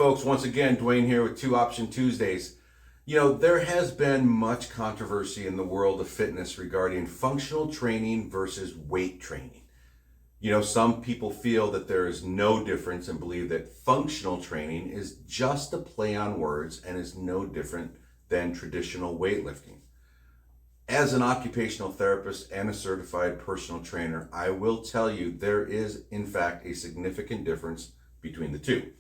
folks, once again, Dwayne here with Two Option Tuesdays. There has been much controversy in the world of fitness regarding functional training versus weight training. Some people feel that there is no difference and believe that functional training is just a play on words and is no different than traditional weightlifting. As an occupational therapist and a certified personal trainer, I will tell you there is, in fact, a significant difference between the two.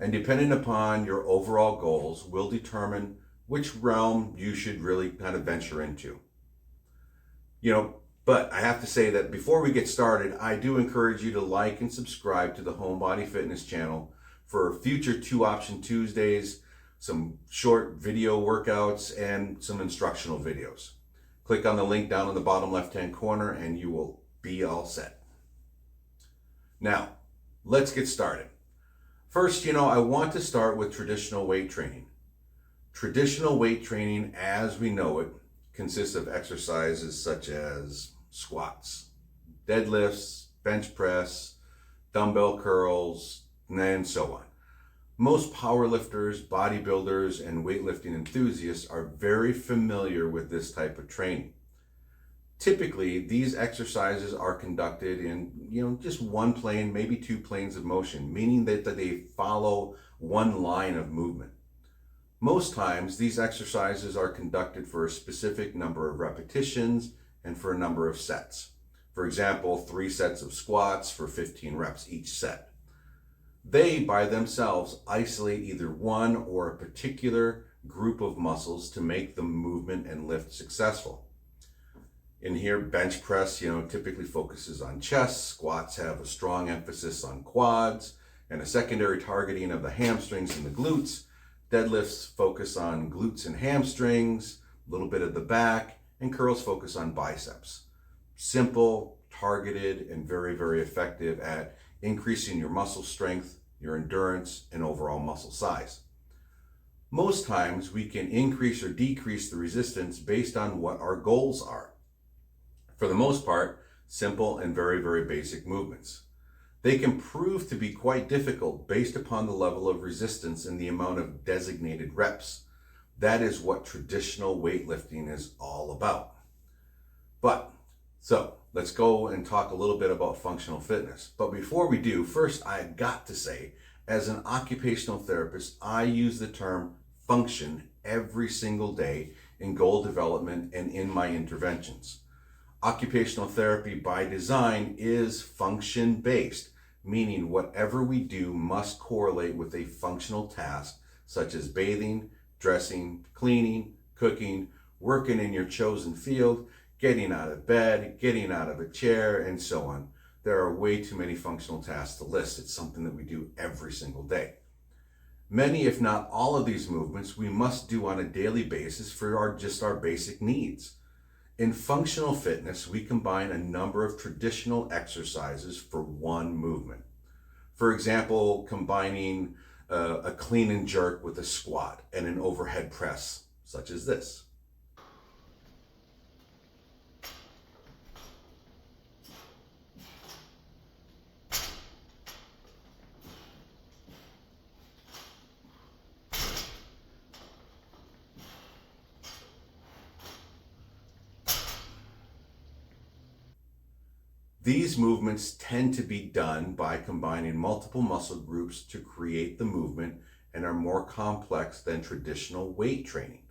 And depending upon your overall goals will determine which realm you should really kind of venture into. But I have to say that before we get started, I do encourage you to like and subscribe to the Homebody Fitness channel for future Two Option Tuesdays, some short video workouts, and some instructional videos. Click on the link down in the bottom left-hand corner and you will be all set. Now, let's get started. First, I want to start with traditional weight training. Traditional weight training, as we know it, consists of exercises such as squats, deadlifts, bench press, dumbbell curls, and so on. Most powerlifters, bodybuilders, and weightlifting enthusiasts are very familiar with this type of training. Typically, these exercises are conducted in, just one plane, maybe two planes of motion, meaning that they follow one line of movement. Most times, these exercises are conducted for a specific number of repetitions and for a number of sets. For example, 3 sets of squats for 15 reps each set. They, by themselves, isolate either one or a particular group of muscles to make the movement and lift successful. In here, bench press, typically focuses on chest. Squats have a strong emphasis on quads and a secondary targeting of the hamstrings and the glutes. Deadlifts focus on glutes and hamstrings, a little bit of the back, and curls focus on biceps. Simple, targeted, and very, very effective at increasing your muscle strength, your endurance, and overall muscle size. Most times, we can increase or decrease the resistance based on what our goals are. For the most part, simple and very, very basic movements. They can prove to be quite difficult based upon the level of resistance and the amount of designated reps. That is what traditional weightlifting is all about. So let's go and talk a little bit about functional fitness. But before we do, first I got to say, as an occupational therapist, I use the term function every single day in goal development and in my interventions. Occupational therapy by design is function-based, meaning whatever we do must correlate with a functional task such as bathing, dressing, cleaning, cooking, working in your chosen field, getting out of bed, getting out of a chair, and so on. There are way too many functional tasks to list. It's something that we do every single day. Many, if not all of these movements, we must do on a daily basis for our basic needs. In functional fitness, we combine a number of traditional exercises for one movement. For example, combining a clean and jerk with a squat and an overhead press, such as this. These movements tend to be done by combining multiple muscle groups to create the movement and are more complex than traditional weight training.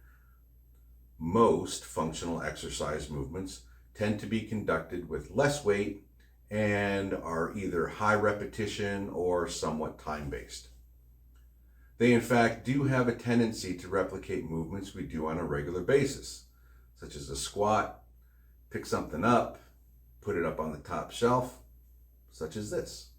Most functional exercise movements tend to be conducted with less weight and are either high repetition or somewhat time-based. They in fact do have a tendency to replicate movements we do on a regular basis, such as a squat, pick something up, put it up on the top shelf, such as this.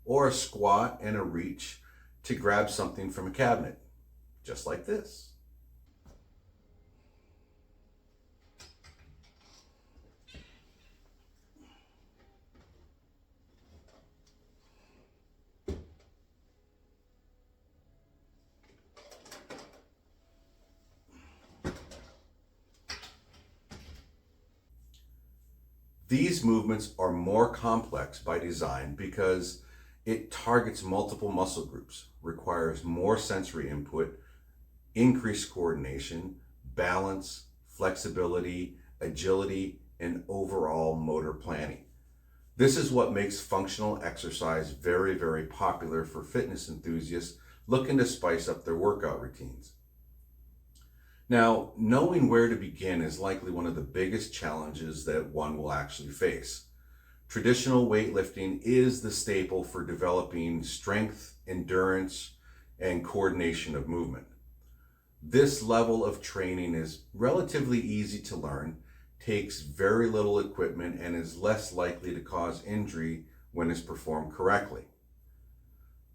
Or a squat and a reach to grab something from a cabinet, just like this. These movements are more complex by design because it targets multiple muscle groups, requires more sensory input, increased coordination, balance, flexibility, agility, and overall motor planning. This is what makes functional exercise very, very popular for fitness enthusiasts looking to spice up their workout routines. Now, knowing where to begin is likely one of the biggest challenges that one will actually face. Traditional weightlifting is the staple for developing strength, endurance, and coordination of movement. This level of training is relatively easy to learn, takes very little equipment, and is less likely to cause injury when it's performed correctly.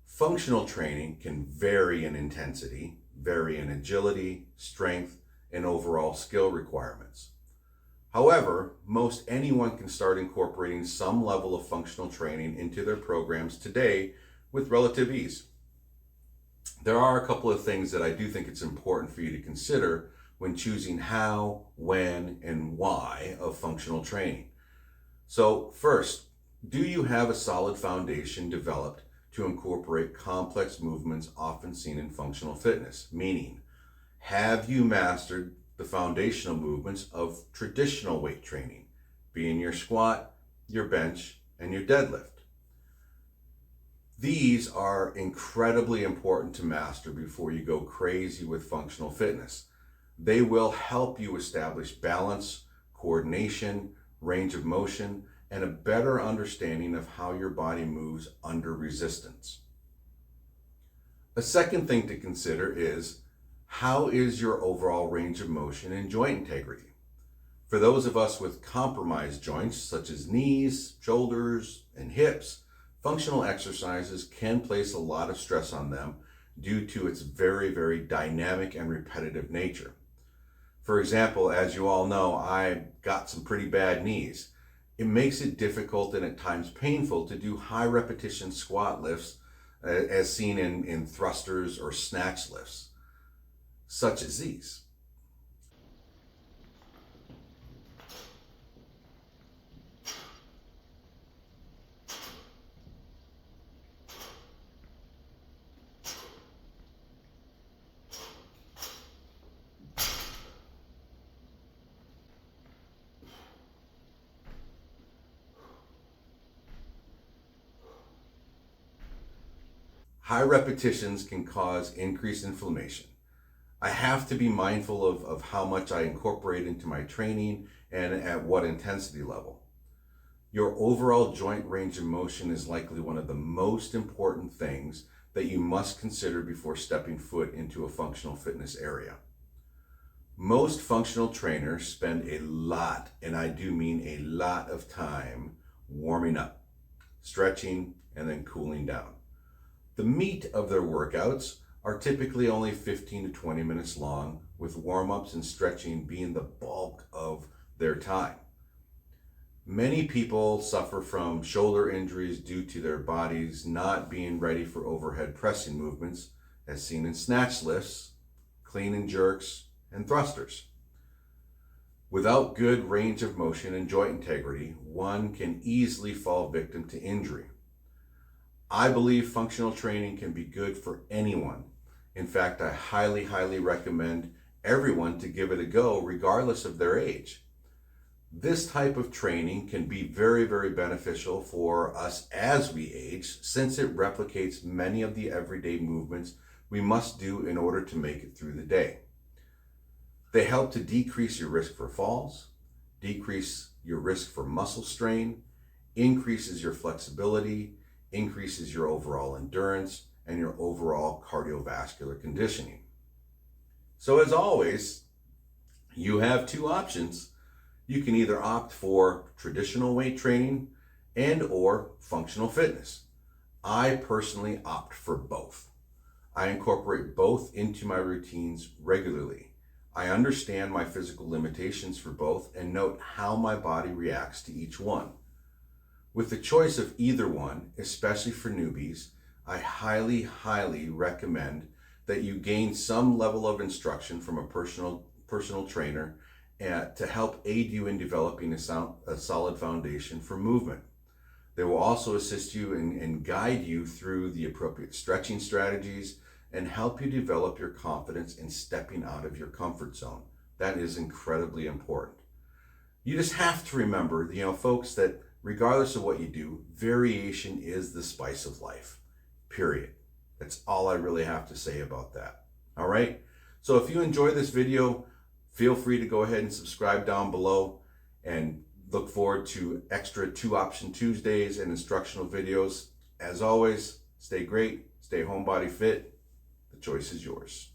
Functional training can vary in intensity, vary in agility, strength, and overall skill requirements. However, most anyone can start incorporating some level of functional training into their programs today with relative ease. There are a couple of things that I do think it's important for you to consider when choosing how, when, and why of functional training. So first, do you have a solid foundation developed to incorporate complex movements often seen in functional fitness? Meaning, have you mastered the foundational movements of traditional weight training, being your squat, your bench, and your deadlift? These are incredibly important to master before you go crazy with functional fitness. They will help you establish balance, coordination, range of motion, and a better understanding of how your body moves under resistance. A second thing to consider is, how is your overall range of motion and joint integrity? For those of us with compromised joints, such as knees, shoulders, and hips, functional exercises can place a lot of stress on them due to its very, very dynamic and repetitive nature. For example, as you all know, I got some pretty bad knees. It makes it difficult and at times painful to do high repetition squat lifts as seen in thrusters or snatch lifts, such as these. High repetitions can cause increased inflammation. I have to be mindful of how much I incorporate into my training and at what intensity level. Your overall joint range of motion is likely one of the most important things that you must consider before stepping foot into a functional fitness area. Most functional trainers spend a lot, and I do mean a lot of time, warming up, stretching, and then cooling down. The meat of their workouts are typically only 15 to 20 minutes long, with warm-ups and stretching being the bulk of their time. Many people suffer from shoulder injuries due to their bodies not being ready for overhead pressing movements, as seen in snatch lifts, clean and jerks, and thrusters. Without good range of motion and joint integrity, one can easily fall victim to injury. I believe functional training can be good for anyone. In fact, I highly, highly recommend everyone to give it a go regardless of their age. This type of training can be very, very beneficial for us as we age, since it replicates many of the everyday movements we must do in order to make it through the day. They help to decrease your risk for falls, decrease your risk for muscle strain, increases your flexibility, increases your overall endurance, and your overall cardiovascular conditioning. So as always, you have two options. You can either opt for traditional weight training and or functional fitness. I personally opt for both. I incorporate both into my routines regularly. I understand my physical limitations for both and note how my body reacts to each one. With the choice of either one, especially for newbies, I highly, highly recommend that you gain some level of instruction from a personal trainer to help aid you in developing a solid foundation for movement. They will also assist you and guide you through the appropriate stretching strategies and help you develop your confidence in stepping out of your comfort zone. That is incredibly important. You just have to remember, folks, that regardless of what you do, variation is the spice of life, period. That's all I really have to say about that. All right. So if you enjoy this video, feel free to go ahead and subscribe down below, and look forward to extra 2 Option Tuesdays and instructional videos. As always, stay great, stay home body fit. The choice is yours.